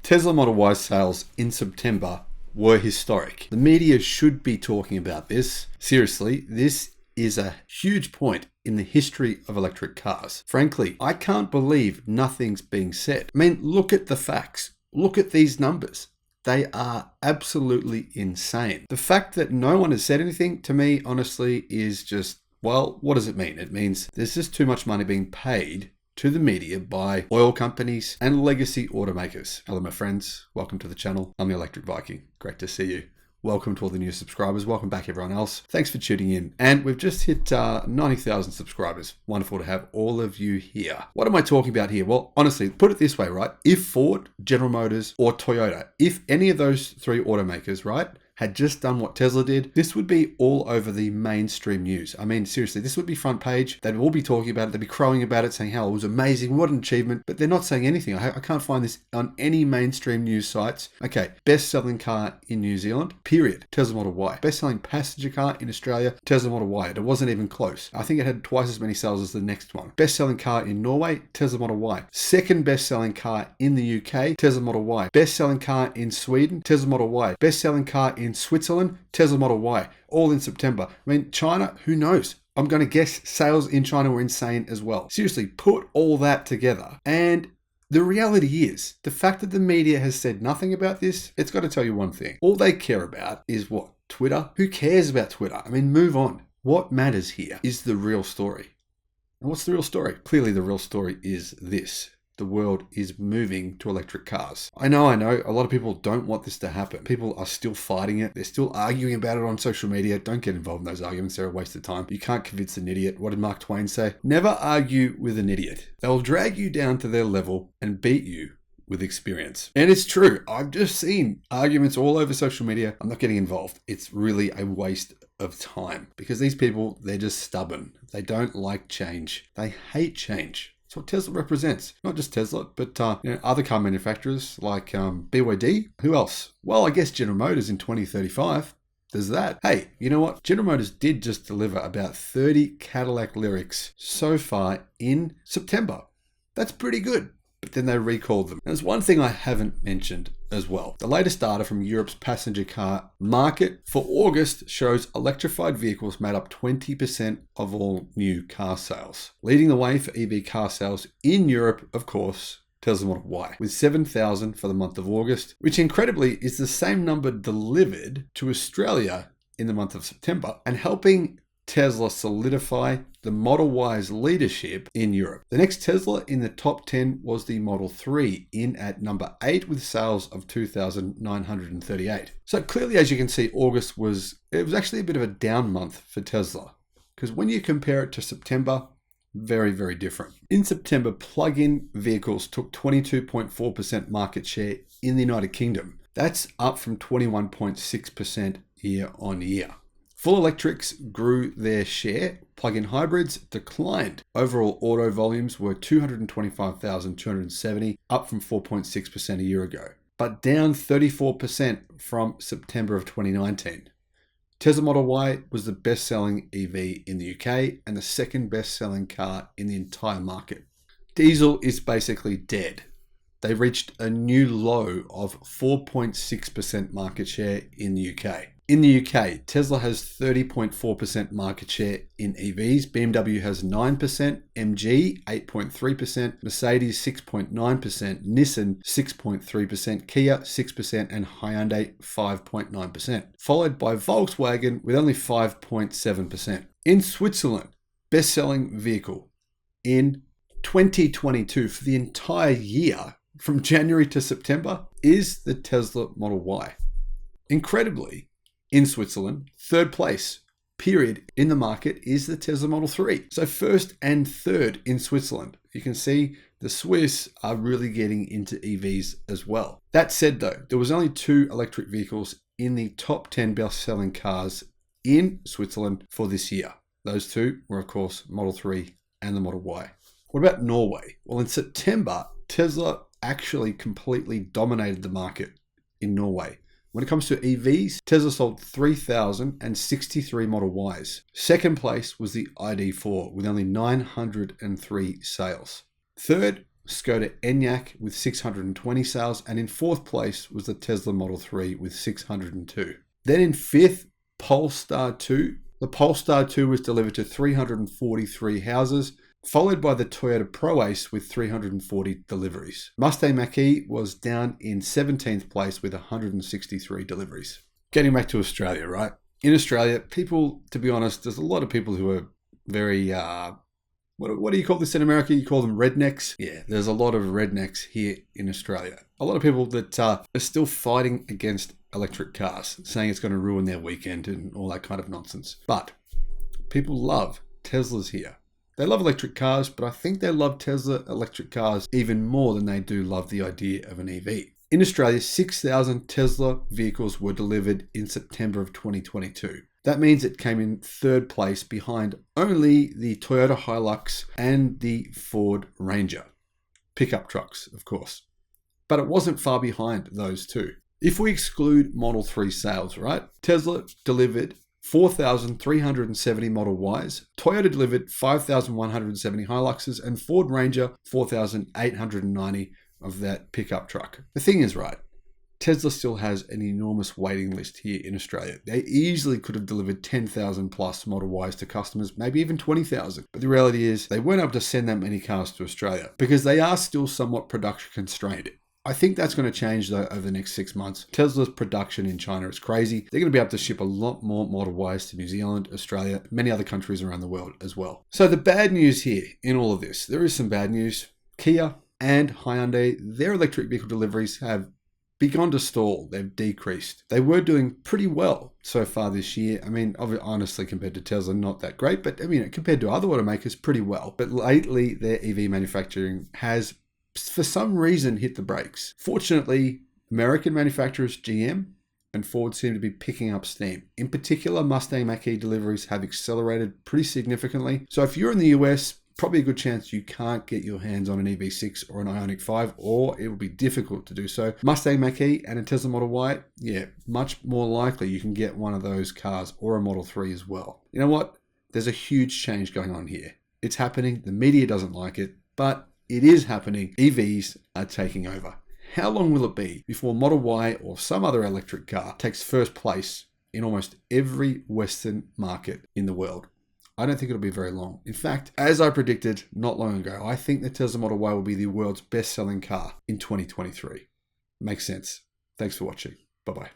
Tesla Model Y sales in September were historic. The media should be talking about this. Seriously, this is a huge point in the history of electric cars. Frankly, I can't believe nothing's being said. I mean, look at the facts. Look at these numbers. They are absolutely insane. The fact that no one has said anything to me, honestly, is just, well, what does it mean? It means there's just too much money being paid to the media by oil companies and legacy automakers. Hello, my friends. Welcome to the channel. I'm the Electric Viking. Great to see you. Welcome to all the new subscribers. Welcome back, everyone else. Thanks for tuning in. And we've just hit 90,000 subscribers. Wonderful to have all of you here. What am I talking about here? Well, honestly, put it this way, right? If Ford, General Motors, or Toyota, if any of those three automakers, right, had just done what Tesla did, this would be all over the mainstream news. I mean, seriously, this would be front page. They'd all be talking about it. They'd be crowing about it, saying how it was amazing, what an achievement, but they're not saying anything. I can't find this on any mainstream news sites. Okay, best-selling car in New Zealand, period, Tesla Model Y. Best-selling passenger car in Australia, Tesla Model Y. It wasn't even close. I think it had twice as many sales as the next one. Best-selling car in Norway, Tesla Model Y. Second best-selling car in the UK, Tesla Model Y. Best-selling car in Sweden, Tesla Model Y. Best-selling car in Switzerland, Tesla Model Y, all in September. I mean, China, who knows? I'm going to guess sales in China were insane as well. Seriously, put all that together. And the reality is, the fact that the media has said nothing about this, it's got to tell you one thing. All they care about is what? Twitter? Who cares about Twitter? I mean, move on. What matters here is the real story. And what's the real story? Clearly, the real story is this. The world is moving to electric cars. I know, a lot of people don't want this to happen. People are still fighting it. They're still arguing about it on social media. Don't get involved in those arguments. They're a waste of time. You can't convince an idiot. What did Mark Twain say? Never argue with an idiot. They'll drag you down to their level and beat you with experience. And it's true. I've just seen arguments all over social media. I'm not getting involved. It's really a waste of time because these people, they're just stubborn. They don't like change. They hate change. That's what Tesla represents. Not just Tesla, but other car manufacturers like BYD. Who else? Well, I guess General Motors in 2035. There's that. Hey, you know what? General Motors did just deliver about 30 Cadillac Lyrics so far in September. That's pretty good. But then they recalled them. There's one thing I haven't mentioned as well. The latest data from Europe's passenger car market for August shows electrified vehicles made up 20% of all new car sales. Leading the way for EV car sales in Europe, of course, Tesla Model Y, with 7,000 for the month of August, which incredibly is the same number delivered to Australia in the month of September, and helping Tesla solidify the Model Y's leadership in Europe. The next Tesla in the top 10 was the Model 3, in at number 8 with sales of 2,938. So clearly, as you can see, August was actually a bit of a down month for Tesla, because when you compare it to September, very, very different. In September, plug-in vehicles took 22.4% market share in the United Kingdom. That's up from 21.6% year on year. Full electrics grew their share. Plug-in hybrids declined. Overall auto volumes were 225,270, up from 4.6% a year ago, but down 34% from September of 2019. Tesla Model Y was the best-selling EV in the UK and the second best-selling car in the entire market. Diesel is basically dead. They reached a new low of 4.6% market share in the UK. In the UK, Tesla has 30.4% market share in EVs, BMW has 9%, MG 8.3%, Mercedes 6.9%, Nissan 6.3%, Kia 6%, and Hyundai 5.9%, followed by Volkswagen with only 5.7%. In Switzerland, best-selling vehicle in 2022 for the entire year, from January to September, is the Tesla Model Y. Incredibly, in Switzerland, third place, period, in the market is the Tesla Model 3. So first and third in Switzerland. You can see the Swiss are really getting into EVs as well. That said though, there was only 2 electric vehicles in the top 10 best-selling cars in Switzerland for this year. Those 2 were of course Model 3 and the Model Y. What about Norway? Well, in September, Tesla actually completely dominated the market in Norway. When it comes to EVs, Tesla sold 3,063 Model Ys. Second place was the ID.4 with only 903 sales. Third, Skoda Enyaq with 620 sales, and in fourth place was the Tesla Model 3 with 602. Then in fifth, Polestar 2. The Polestar 2 was delivered to 343 houses, followed by the Toyota ProAce with 340 deliveries. Mustang Mach-E was down in 17th place with 163 deliveries. Getting back to Australia, right? In Australia, people, to be honest, there's a lot of people who are very, what do you call this in America? You call them rednecks? Yeah, there's a lot of rednecks here in Australia. A lot of people that are still fighting against electric cars, saying it's going to ruin their weekend and all that kind of nonsense. But people love Teslas here. They love electric cars, but I think they love Tesla electric cars even more than they do love the idea of an EV. In Australia, 6,000 Tesla vehicles were delivered in September of 2022. That means it came in third place behind only the Toyota Hilux and the Ford Ranger. Pickup trucks, of course. But it wasn't far behind those two. If we exclude Model 3 sales, right? Tesla delivered 4,370 Model Ys, Toyota delivered 5,170 Hiluxes, and Ford Ranger 4,890 of that pickup truck. The thing is, right, Tesla still has an enormous waiting list here in Australia. They easily could have delivered 10,000 plus Model Ys to customers, maybe even 20,000. But the reality is they weren't able to send that many cars to Australia because they are still somewhat production constrained. I think that's going to change though over the next 6 months. Tesla's production in China is crazy. They're going to be able to ship a lot more Model Ys to New Zealand, Australia, many other countries around the world as well. So the bad news here in all of this, there is some bad news. Kia and Hyundai, their electric vehicle deliveries have begun to stall. They've decreased. They were doing pretty well so far this year. I mean, honestly, compared to Tesla, not that great, but I mean, compared to other automakers, pretty well. But lately, their EV manufacturing has, for some reason, hit the brakes. Fortunately, American manufacturers GM and Ford seem to be picking up steam. In particular, Mustang Mach-E deliveries have accelerated pretty significantly. So if you're in the US, probably a good chance you can't get your hands on an EV6 or an Ioniq 5, or it will be difficult to do so. Mustang Mach-E and a Tesla Model Y, yeah, much more likely you can get one of those cars or a Model 3 as well. You know what? There's a huge change going on here. It's happening. The media doesn't like it, but it is happening. EVs are taking over. How long will it be before Model Y or some other electric car takes first place in almost every Western market in the world? I don't think it'll be very long. In fact, as I predicted not long ago, I think the Tesla Model Y will be the world's best-selling car in 2023. Makes sense. Thanks for watching. Bye-bye.